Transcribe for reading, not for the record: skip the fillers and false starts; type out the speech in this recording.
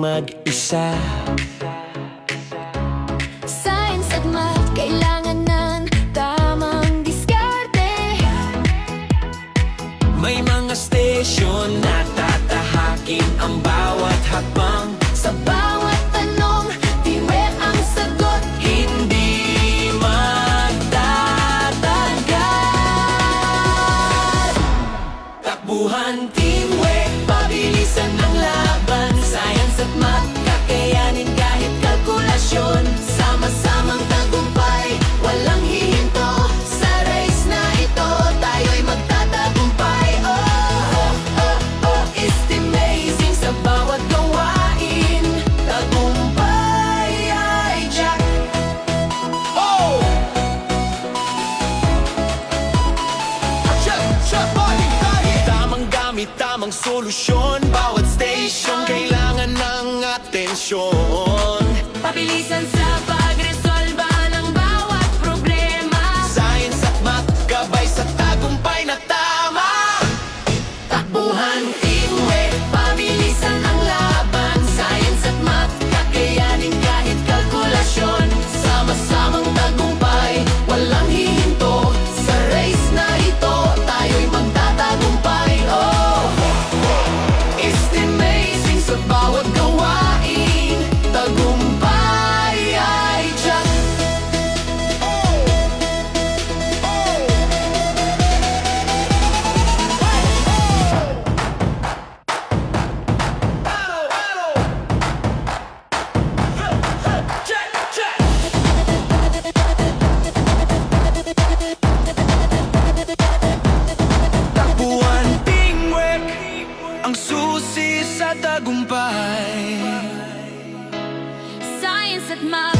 mag-isa. Science at math, kailangan ng tamang diskarte. May mga station na tatahakin ang bawat hakbang. Sa bawat tanong, tiwek ang sagot. Hindi magtatagal. Takbuhan, teamwork, pabilisan ng laban. Science at math, kakayanin kahit kalkulasyon. Sama-samang tagumpay, walang hihinto. Sa race na ito, tayo'y magtatagumpay. It's amazing sa bawat gawain. Tagumpay ay Jack. Tamang gamit, tamang solusyon. Bawat station, kailangan ng atensyon. Pabilisan sa pagresolba ng bawat problema. Science at math, gabay sa tagumpay na tama. Takbuhan, teamwork, pabilisan ang laban. Science at math, kakayanin kahit kalkulasyon. Sama-samang tagumpay, walang hihinto. Sa race na ito, tayo'y magtatagumpay. It's amazing sa bawat gawain. Tagumpay ay Jack. Takbuhan, teamwork, ang susi sa tagumpay. Science at math,